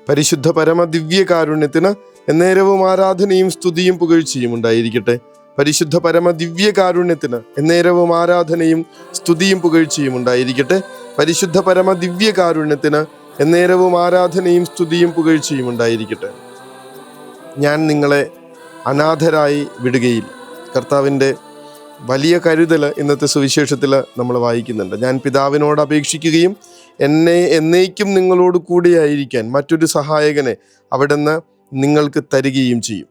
പരിശുദ്ധ പരമ ദിവ്യകാരുണ്യത്തിന് എന്നേരവും ആരാധനയും സ്തുതിയും പുകഴ്ചയും ഉണ്ടായിരിക്കട്ടെ. പരിശുദ്ധ പരമ ദിവ്യകാരുണ്യത്തിന് എന്നേരവും ആരാധനയും സ്തുതിയും പുകഴ്ചയും ഉണ്ടായിരിക്കട്ടെ. പരിശുദ്ധ പരമ ദിവ്യകാരുണ്യത്തിന് എന്നേരവും ആരാധനയും സ്തുതിയും പുകഴ്ചയും ഉണ്ടായിരിക്കട്ടെ. ഞാൻ നിങ്ങളെ അനാഥരായി വിടുകയില്ല. കർത്താവിൻ്റെ വലിയ കരുതൽ ഇന്നത്തെ സുവിശേഷത്തിൽ നമ്മൾ വായിക്കുന്നുണ്ട്. ഞാൻ പിതാവിനോട് അപേക്ഷിക്കുകയും എന്നെ എന്നേക്കും നിങ്ങളോട് കൂടിയായിരിക്കാൻ മറ്റൊരു സഹായകനെ അവിടുന്ന് നിങ്ങൾക്ക് തരികയും ചെയ്യും.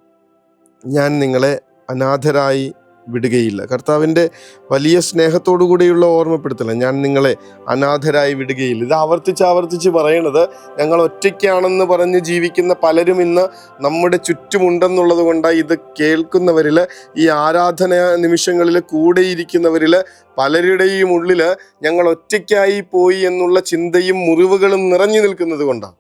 ഞാൻ നിങ്ങളെ അനാഥരായി വിടുകയില്ല. കർത്താവിൻ്റെ വലിയ സ്നേഹത്തോടു കൂടിയുള്ള ഓർമ്മപ്പെടുത്തല, ഞാൻ നിങ്ങളെ അനാഥരായി വിടുകയില്ല. ഇത് ആവർത്തിച്ച് പറയണത് ഞങ്ങൾ ഒറ്റയ്ക്കാണെന്ന് പറഞ്ഞ് ജീവിക്കുന്ന പലരും ഇന്ന് നമ്മുടെ ചുറ്റുമുണ്ടെന്നുള്ളത് കൊണ്ടാണ്. ഇത് കേൾക്കുന്നവരിൽ, ഈ ആരാധന നിമിഷങ്ങളിൽ കൂടെയിരിക്കുന്നവരിൽ പലരുടെയും ഉള്ളിൽ ഞങ്ങൾ ഒറ്റയ്ക്കായി പോയി എന്നുള്ള ചിന്തയും മുറിവുകളും നിറഞ്ഞു നിൽക്കുന്നത് കൊണ്ടാണ്.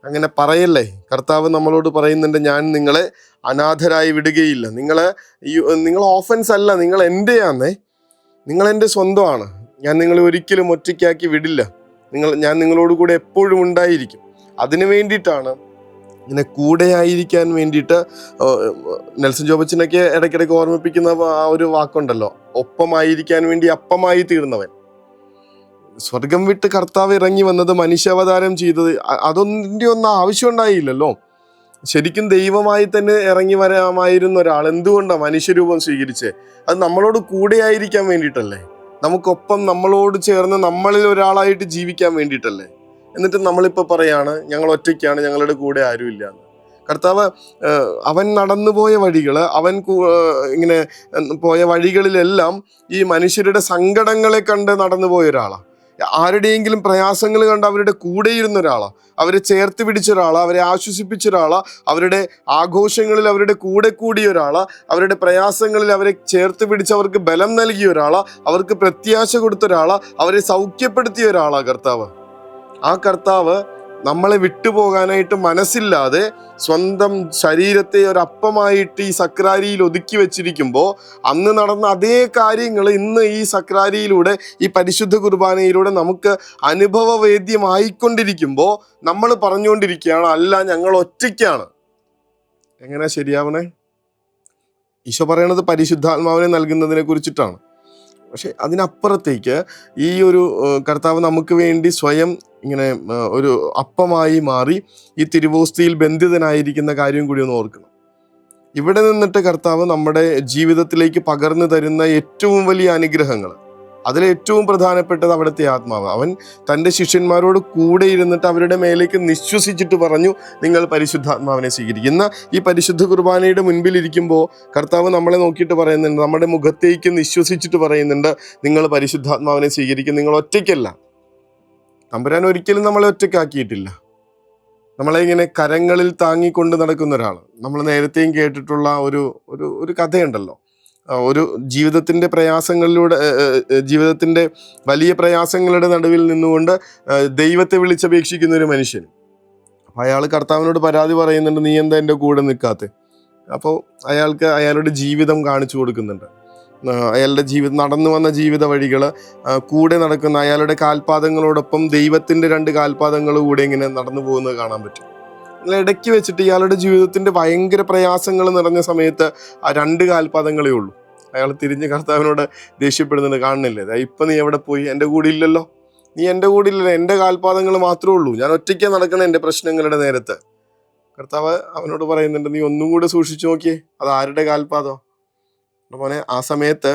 അങ്ങനെ പറയല്ലേ. കർത്താവ് നമ്മളോട് പറയുന്നുണ്ട്, ഞാൻ നിങ്ങളെ അനാഥരായി വിടുകയില്ല. നിങ്ങൾ ഓഫൻസ് അല്ല, നിങ്ങൾ എൻ്റെയാന്നേ, നിങ്ങൾ എൻ്റെ സ്വന്തമാണ്. ഞാൻ നിങ്ങളെ ഒരിക്കലും ഒറ്റയ്ക്കാക്കി വിടില്ല. ഞാൻ നിങ്ങളോട് കൂടെ എപ്പോഴും ഉണ്ടായിരിക്കും. അതിനു വേണ്ടിയിട്ടാണ്, ഇങ്ങനെ കൂടെ ആയിരിക്കാൻ വേണ്ടിയിട്ട്. നെൽസൺ ജോബച്ചനൊക്കെ ഇടയ്ക്കിടയ്ക്ക് ഓർമ്മിപ്പിക്കുന്ന ആ ഒരു വാക്കുണ്ടല്ലോ, ഒപ്പമായിരിക്കാൻ വേണ്ടി അപ്പമായി തീർന്നവൻ. സ്വർഗം വിട്ട് കർത്താവ് ഇറങ്ങി വന്നത്, മനുഷ്യാവതാരം ചെയ്തത്, അതൊന്നിൻ്റെ ഒന്നും ആവശ്യം ഉണ്ടായില്ലല്ലോ. ശരിക്കും ദൈവമായി തന്നെ ഇറങ്ങി വരാമായിരുന്ന ഒരാൾ എന്തുകൊണ്ടാണ് മനുഷ്യരൂപം സ്വീകരിച്ചേ? അത് നമ്മളോട് കൂടെ ആയിരിക്കാൻ വേണ്ടിയിട്ടല്ലേ, നമുക്കൊപ്പം നമ്മളോട് ചേർന്ന് നമ്മളിൽ ഒരാളായിട്ട് ജീവിക്കാൻ വേണ്ടിയിട്ടല്ലേ. എന്നിട്ട് നമ്മളിപ്പോൾ പറയാണ് ഞങ്ങൾ ഒറ്റയ്ക്കാണ്, ഞങ്ങളുടെ കൂടെ ആരുമില്ല എന്ന്. കർത്താവ് അവൻ നടന്നുപോയ വഴികൾ, അവൻ ഇങ്ങനെ പോയ വഴികളിലെല്ലാം ഈ മനുഷ്യരുടെ സങ്കടങ്ങളെ കണ്ട് നടന്നു പോയ ഒരാളാണ്. ആരുടെയെങ്കിലും പ്രയാസങ്ങൾ കണ്ട് അവരുടെ കൂടെ ഇരുന്ന ഒരാളാണ്, അവരെ ചേർത്ത് പിടിച്ച ഒരാളാണ്, അവരെ ആശ്വസിപ്പിച്ച ഒരാളാണ്, അവരുടെ ആഘോഷങ്ങളിൽ അവരുടെ കൂടെ കൂടിയ ഒരാളാണ്, അവരുടെ പ്രയാസങ്ങളിൽ അവരെ ചേർത്ത് പിടിച്ച് അവർക്ക് ബലം നൽകിയ ഒരാളാണ്, അവർക്ക് പ്രത്യാശ കൊടുത്ത ഒരാളാണ്, അവരെ സൗഖ്യപ്പെടുത്തിയ ഒരാളാണ് കർത്താവ്. ആ കർത്താവ് നമ്മളെ വിട്ടുപോകാനായിട്ട് മനസ്സില്ലാതെ സ്വന്തം ശരീരത്തെ ഒരപ്പമായിട്ട് ഈ സക്രാരിയിൽ ഒതുക്കി വെച്ചിരിക്കുമ്പോൾ, അന്ന് നടന്ന അതേ കാര്യങ്ങൾ ഇന്ന് ഈ സക്രാരിയിലൂടെ, ഈ പരിശുദ്ധ കുർബാനയിലൂടെ നമുക്ക് അനുഭവവേദ്യമായിക്കൊണ്ടിരിക്കുമ്പോൾ നമ്മൾ പറഞ്ഞുകൊണ്ടിരിക്കുകയാണ്, അല്ല ഞങ്ങൾ ഒറ്റയ്ക്കാണ്. എങ്ങനെ ശരിയാവണേ? ഈശോ പറയണത് പരിശുദ്ധാത്മാവിനെ നൽകുന്നതിനെ കുറിച്ചിട്ടാണ്. പക്ഷെ അതിനപ്പുറത്തേക്ക് ഈ ഒരു കർത്താവ് നമുക്ക് വേണ്ടി സ്വയം ഇങ്ങനെ ഒരു അപ്പമായി മാറി ഈ തിരുവോസ്തിയിൽ ബന്ധിതനായിരിക്കുന്ന കാര്യം കൂടി ഒന്ന് ഓർക്കണം. ഇവിടെ നിന്നിട്ട് കർത്താവ് നമ്മുടെ ജീവിതത്തിലേക്ക് പകർന്നു തരുന്ന ഏറ്റവും വലിയ അനുഗ്രഹങ്ങൾ, അതിലേറ്റവും പ്രധാനപ്പെട്ടത് അവിടുത്തെ ആത്മാവ്. അവൻ തൻ്റെ ശിഷ്യന്മാരോട് കൂടെ ഇരുന്നിട്ട് അവരുടെ മേലേക്ക് നിശ്വസിച്ചിട്ട് പറഞ്ഞു, നിങ്ങൾ പരിശുദ്ധാത്മാവിനെ സ്വീകരിക്കുന്ന. ഈ പരിശുദ്ധ കുർബാനയുടെ മുൻപിലിരിക്കുമ്പോൾ കർത്താവ് നമ്മളെ നോക്കിയിട്ട് പറയുന്നുണ്ട്, നമ്മുടെ മുഖത്തേക്ക് നിശ്വസിച്ചിട്ട് പറയുന്നുണ്ട്, നിങ്ങൾ പരിശുദ്ധാത്മാവിനെ സ്വീകരിക്കും. നിങ്ങൾ ഒറ്റയ്ക്കല്ല. തമ്പുരാൻ ഒരിക്കലും നമ്മളെ ഒറ്റയ്ക്കാക്കിയിട്ടില്ല. നമ്മളെ ഇങ്ങനെ കരങ്ങളിൽ താങ്ങിക്കൊണ്ട് നടക്കുന്ന ഒരാൾ. നമ്മൾ നേരത്തെയും കേട്ടിട്ടുള്ള ഒരു കഥയുണ്ടല്ലോ, ഒരു ജീവിതത്തിൻ്റെ പ്രയാസങ്ങളിലൂടെ, ജീവിതത്തിൻ്റെ വലിയ പ്രയാസങ്ങളുടെ നടുവിൽ നിന്നുകൊണ്ട് ദൈവത്തെ വിളിച്ചപേക്ഷിക്കുന്ന ഒരു മനുഷ്യൻ. അപ്പോൾ അയാൾ കർത്താവിനോട് പരാതി പറയുന്നുണ്ട്, നീ എന്താ എൻ്റെ കൂടെ നിൽക്കാത്തെ? അപ്പോൾ അയാൾക്ക് അയാളുടെ ജീവിതം കാണിച്ചു കൊടുക്കുന്നുണ്ട്. അയാളുടെ നടന്നു വന്ന ജീവിത വഴികൾ, കൂടെ നടക്കുന്ന അയാളുടെ കാൽപാദങ്ങളോടൊപ്പം ദൈവത്തിൻ്റെ 2 കാൽപാദങ്ങൾ കൂടെ ഇങ്ങനെ നടന്നു പോകുന്നത് കാണാൻ പറ്റും. ഇടയ്ക്ക് വെച്ചിട്ട് ഇയാളുടെ ജീവിതത്തിൻ്റെ ഭയങ്കര പ്രയാസങ്ങൾ നിറഞ്ഞ സമയത്ത് ആ 2 കാൽപാദങ്ങളേ ഉള്ളൂ. അയാൾ തിരിഞ്ഞ് കർത്താവിനോട് ദേഷ്യപ്പെടുന്നുണ്ട്, കാണുന്നില്ലേ, ഇപ്പം നീ എവിടെ പോയി? എൻ്റെ കൂടെ ഇല്ലല്ലോ, നീ എൻ്റെ കൂടെ ഇല്ലല്ലോ, എൻ്റെ കാൽപാദങ്ങൾ മാത്രമേ ഉള്ളൂ, ഞാൻ ഒറ്റയ്ക്ക് നടക്കണം എൻ്റെ പ്രശ്നങ്ങളുടെ നേരത്ത്. കർത്താവ് അവനോട് പറയുന്നുണ്ട്, നീ ഒന്നും കൂടെ സൂക്ഷിച്ചു നോക്കിയേ, അത് ആരുടെ കാൽപാദം? മോനെ, ആ സമയത്ത്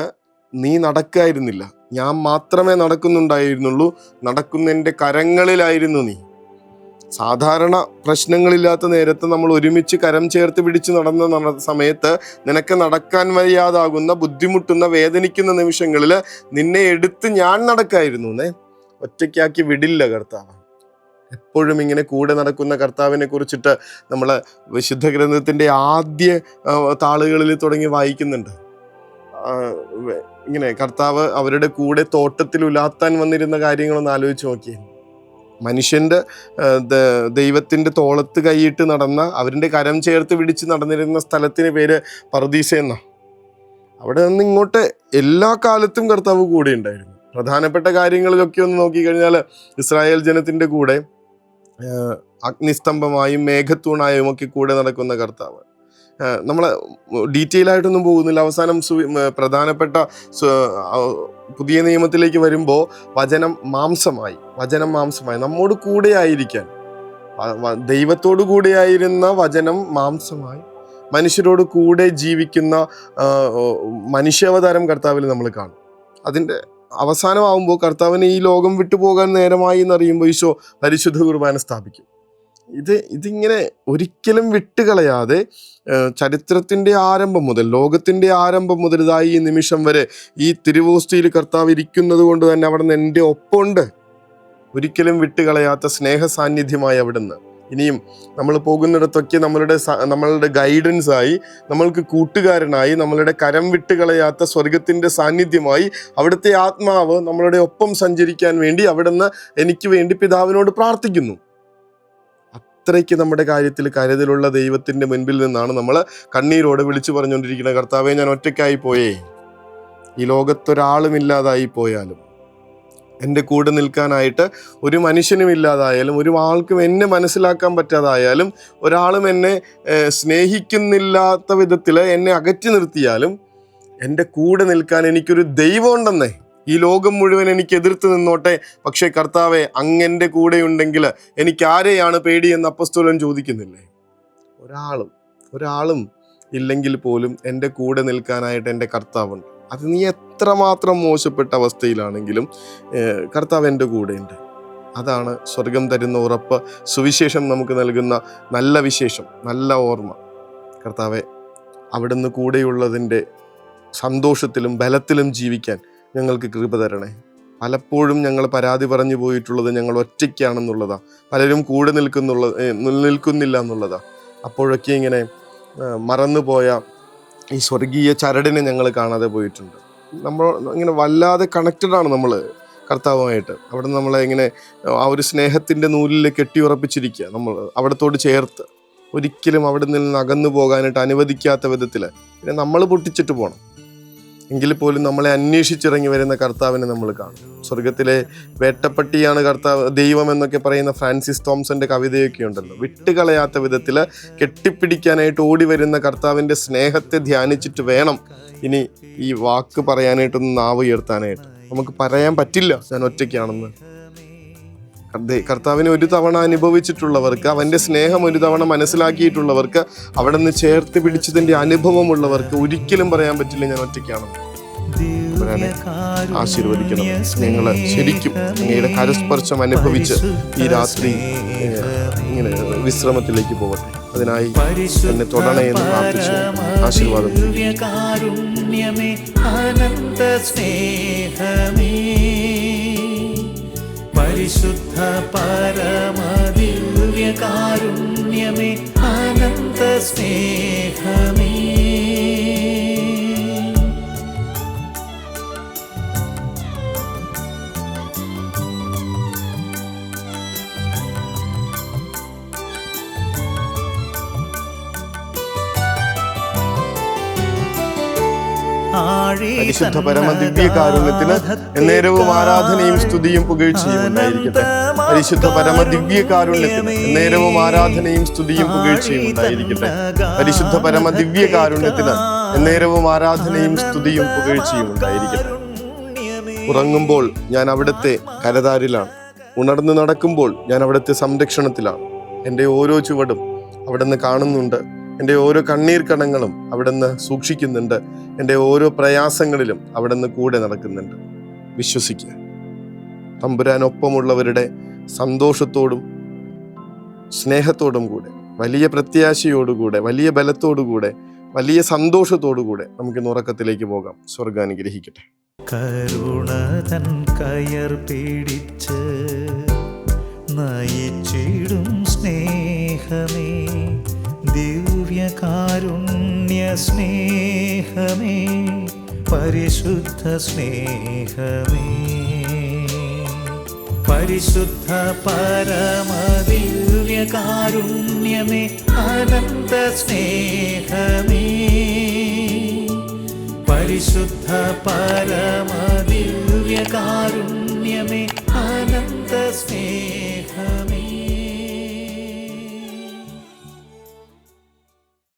നീ നടക്കായിരുന്നില്ല, ഞാൻ മാത്രമേ നടക്കുന്നുണ്ടായിരുന്നുള്ളൂ, നടക്കുന്ന എൻ്റെ കരങ്ങളിലായിരുന്നു നീ. സാധാരണ പ്രശ്നങ്ങളില്ലാത്ത നേരത്ത് നമ്മൾ ഒരുമിച്ച് കരം ചേർത്ത് പിടിച്ച് നടന്ന സമയത്ത് നിനക്ക് നടക്കാൻ വയ്യാതാകുന്ന, ബുദ്ധിമുട്ടുന്ന, വേദനിക്കുന്ന നിമിഷങ്ങളിൽ നിന്നെ എടുത്ത് ഞാൻ നടക്കായിരുന്നു. ഒറ്റയ്ക്കാക്കി വിടില്ല കർത്താവ്. എപ്പോഴും ഇങ്ങനെ കൂടെ നടക്കുന്ന കർത്താവിനെ കുറിച്ചിട്ട് നമ്മൾ വിശുദ്ധ ഗ്രന്ഥത്തിൻ്റെ ആദ്യ താളുകളിൽ തുടങ്ങി വായിക്കുന്നുണ്ട്. ഇങ്ങനെ കർത്താവ് അവരുടെ കൂടെ തോട്ടത്തിൽ ഉലാത്താൻ വന്നിരുന്ന കാര്യങ്ങളൊന്ന് ആലോചിച്ച് നോക്കിയേ. മനുഷ്യൻ്റെ ദൈവത്തിൻ്റെ തോളത്ത് കൈയിട്ട് നടന്ന, അവരുടെ കരം ചേർത്ത് പിടിച്ച് നടന്നിരുന്ന സ്ഥലത്തിന് പേര് പറുദീസ എന്നാ. അവിടെ നിന്ന് ഇങ്ങോട്ട് എല്ലാ കാലത്തും കർത്താവ് കൂടെ ഉണ്ടായിരുന്നു. പ്രധാനപ്പെട്ട കാര്യങ്ങളിലൊക്കെ ഒന്ന് നോക്കിക്കഴിഞ്ഞാൽ ഇസ്രായേൽ ജനത്തിൻ്റെ കൂടെ അഗ്നിസ്തംഭമായും മേഘത്തൂണായും ഒക്കെ കൂടെ നടക്കുന്ന കർത്താവ്. നമ്മൾ ഡീറ്റെയിൽ ആയിട്ടൊന്നും പോകുന്നില്ല. അവസാനം പ്രധാനപ്പെട്ട പുതിയ നിയമത്തിലേക്ക് വരുമ്പോൾ വചനം മാംസമായി നമ്മോട് കൂടെ ആയിരിക്കാൻ, ദൈവത്തോടു കൂടെയായിരുന്ന വചനം മാംസമായി മനുഷ്യരോട് കൂടെ ജീവിക്കുന്ന മനുഷ്യാവതാരം കർത്താവിൽ നമ്മൾ കാണും. അതിൻ്റെ അവസാനമാകുമ്പോൾ കർത്താവിന് ഈ ലോകം വിട്ടുപോകാൻ നേരമായി എന്നറിയുമ്പോൾ ഈശോ പരിശുദ്ധ കുർബാന സ്ഥാപിക്കും. ഇതിങ്ങനെ ഒരിക്കലും വിട്ടുകളയാതെ ചരിത്രത്തിൻ്റെ ആരംഭം മുതൽ, ലോകത്തിൻ്റെ ആരംഭം മുതൽ ഇതായി ഈ നിമിഷം വരെ ഈ തിരുവോസ്തിയിൽ കർത്താവ് ഇരിക്കുന്നത് കൊണ്ട് തന്നെ അവിടെ നിന്ന് എൻ്റെ ഒപ്പമുണ്ട്. ഒരിക്കലും വിട്ടുകളയാത്ത സ്നേഹ സാന്നിധ്യമായി അവിടുന്ന് ഇനിയും നമ്മൾ പോകുന്നിടത്തൊക്കെ നമ്മളുടെ ഗൈഡൻസായി, നമ്മൾക്ക് കൂട്ടുകാരനായി, നമ്മളുടെ കരം വിട്ടുകളയാത്ത സ്വർഗത്തിൻ്റെ സാന്നിധ്യമായി അവിടുത്തെ ആത്മാവ് നമ്മളുടെ ഒപ്പം സഞ്ചരിക്കാൻ വേണ്ടി അവിടുന്ന് എനിക്ക് വേണ്ടി പിതാവിനോട് പ്രാർത്ഥിക്കുന്നു. അത്രയ്ക്ക് നമ്മുടെ കാര്യത്തിൽ കരുതലുള്ള ദൈവത്തിൻ്റെ മുൻപിൽ നിന്നാണ് നമ്മൾ കണ്ണീരോടെ വിളിച്ചു പറഞ്ഞുകൊണ്ടിരിക്കുന്നത്, കർത്താവേ ഞാൻ ഒറ്റയ്ക്കായി പോയേ, ഈ ലോകത്തൊരാളുമില്ലാതായി പോയാലും, എൻ്റെ കൂടെ നിൽക്കാനായിട്ട് ഒരു മനുഷ്യനും ഇല്ലാതായാലും, ഒരു ആൾക്കും എന്നെ മനസ്സിലാക്കാൻ പറ്റാതായാലും, ഒരാളും എന്നെ സ്നേഹിക്കുന്നില്ലാത്ത വിധത്തിൽ എന്നെ അകറ്റി നിർത്തിയാലും, എൻ്റെ കൂടെ നിൽക്കാൻ എനിക്കൊരു ദൈവം ഉണ്ടെന്നേ. ഈ ലോകം മുഴുവൻ എനിക്ക് എതിർത്ത് നിന്നോട്ടെ, പക്ഷേ കർത്താവെ അങ്ങൻ്റെ കൂടെ ഉണ്ടെങ്കിൽ എനിക്ക് ആരെയാണ് പേടിയെന്ന് അപ്പസ്തോലൻ ചോദിക്കുന്നില്ലേ? ഒരാളും ഇല്ലെങ്കിൽ പോലും എൻ്റെ കൂടെ നിൽക്കാനായിട്ട് എൻ്റെ കർത്താവുണ്ട്. അത് നീ എത്രമാത്രം മോശപ്പെട്ട അവസ്ഥയിലാണെങ്കിലും കർത്താവ് എൻ്റെ കൂടെയുണ്ട്. അതാണ് സ്വർഗം തരുന്ന ഉറപ്പ്, സുവിശേഷം നമുക്ക് നൽകുന്ന നല്ല വിശേഷം, നല്ല ഓർമ്മ. കർത്താവെ അവിടുന്ന് കൂടെയുള്ളതിൻ്റെ സന്തോഷത്തിലും ബലത്തിലും ജീവിക്കാൻ ഞങ്ങൾക്ക് കൃപ തരണേ. പലപ്പോഴും ഞങ്ങൾ പരാതി പറഞ്ഞു പോയിട്ടുള്ളത് ഞങ്ങൾ ഒറ്റയ്ക്കാണെന്നുള്ളതാണ്, പലരും കൂടെ നിൽക്കുന്നില്ല എന്നുള്ളതാണ്. അപ്പോഴൊക്കെ ഇങ്ങനെ മറന്നുപോയ ഈ സ്വർഗീയ ചരടിനെ ഞങ്ങൾ കാണാതെ പോയിട്ടുണ്ട്. നമ്മൾ ഇങ്ങനെ വല്ലാതെ കണക്റ്റഡാണ് നമ്മൾ കർത്താവുമായിട്ട്. അവിടെ നമ്മളെ ഇങ്ങനെ ആ ഒരു സ്നേഹത്തിൻ്റെ നൂലിൽ കെട്ടിയുറപ്പിച്ചിരിക്കുക, നമ്മൾ അവിടത്തോട് ചേർത്ത്. ഒരിക്കലും അവിടെ നിന്ന് അകന്നു പോകാനായിട്ട് അനുവദിക്കാത്ത വിധത്തിൽ പിന്നെ നമ്മൾ പൊട്ടിച്ചിട്ട് പോകണം. എങ്കിൽ പോലും നമ്മളെ അന്വേഷിച്ചിറങ്ങി വരുന്ന കർത്താവിനെ നമ്മൾ കാണും. സ്വർഗത്തിലെ വേട്ടപ്പട്ടിയാണ് കർത്താവ്, ദൈവം എന്നൊക്കെ പറയുന്ന ഫ്രാൻസിസ് തോംസന്റെ കവിതയൊക്കെ ഉണ്ടല്ലോ. വിട്ടുകളയാത്ത വിധത്തിൽ കെട്ടിപ്പിടിക്കാനായിട്ട് ഓടി വരുന്ന കർത്താവിൻ്റെ സ്നേഹത്തെ ധ്യാനിച്ചിട്ട് വേണം ഇനി ഈ വാക്ക് പറയാനായിട്ടൊന്ന് നാവ് ഉയർത്താനായിട്ട്. നമുക്ക് പറയാൻ പറ്റില്ല ഞാൻ ഒറ്റയ്ക്കാണെന്ന്. കർത്താവിനെ ഒരു തവണ അനുഭവിച്ചിട്ടുള്ളവർക്ക്, അവൻ്റെ സ്നേഹം ഒരു തവണ മനസ്സിലാക്കിയിട്ടുള്ളവർക്ക്, അവിടെ നിന്ന് ചേർത്ത് പിടിച്ചതിൻ്റെ അനുഭവമുള്ളവർക്ക് ഒരിക്കലും പറയാൻ പറ്റില്ല ഞാൻ ഒറ്റയ്ക്കാണെന്ന്. ആശീർവദിക്കണം. നിങ്ങൾ ശരിക്കും അങ്ങയുടെ കരസ്പർശം അനുഭവിച്ച് ഈ രാത്രി ഇങ്ങനെ വിശ്രമത്തിലേക്ക് പോകട്ടെ. അതിനായി എന്നെ തൊടണേ എന്ന് പ്രാർത്ഥിച്ചു. ആശീർവാദം. പരിശുദ്ധ പരമദിവ്യകാരുണ്യമേ അനന്ത സ്നേഹമേ. പരിശുദ്ധ പരമ ദിവ്യകാരുണ്യത്തിന് എന്നേരവും ആരാധനയും സ്തുതിയും പുകഴ്ചയും ഉണ്ടായിരിക്കട്ടെ. പരിശുദ്ധ പരമ ദിവ്യകാരുണ്യത്തിന് എന്നേരവും ആരാധനയും സ്തുതിയും പുകഴ്ചയും ഉണ്ടായിരിക്കട്ടെ. പരിശുദ്ധ പരമ ദിവ്യകാരുണ്യത്തിന് എന്നേരവും ആരാധനയും സ്തുതിയും പുകഴ്ചയും ഉണ്ടായിരിക്കട്ടെ. ഉറങ്ങുമ്പോൾ ഞാൻ അവിടുത്തെ കരതാരിലാണ്, ഉണർന്നു നടക്കുമ്പോൾ ഞാൻ അവിടുത്തെ സംരക്ഷണത്തിലാണ്. എൻ്റെ ഓരോ ചുവടും അവിടുന്ന് കാണുന്നുണ്ട്, എൻ്റെ ഓരോ കണ്ണീർ കണങ്ങളും അവിടുന്ന് സൂക്ഷിക്കുന്നുണ്ട്, എൻ്റെ ഓരോ പ്രയാസങ്ങളിലും അവിടുന്ന് കൂടെ നടക്കുന്നുണ്ട്. വിശ്വസിക്കുക. തമ്പുരാനൊപ്പമുള്ളവരുടെ സന്തോഷത്തോടും സ്നേഹത്തോടും കൂടെ, വലിയ പ്രത്യാശയോടുകൂടെ, വലിയ ബലത്തോടുകൂടെ, വലിയ സന്തോഷത്തോടുകൂടെ നമുക്ക് ഉറക്കത്തിലേക്ക് പോകാം. സ്വർഗ്ഗം അനുഗ്രഹിക്കട്ടെ. കരുണതൻ കയർ പിടിച്ച് നയിച്ചിടും സ്നേഹമേ, ദിവ്യകാരുണ്യ സ്നേഹമേ, പരിശുദ്ധ സ്നേഹമേ. പരിശുദ്ധ പരമദിവ്യകാരുണ്യമേ അനന്ത സ്നേഹമേ. പരിശുദ്ധ പരമദിവ്യകാരുണ്യമേ അനന്ത സ്നേഹമേ.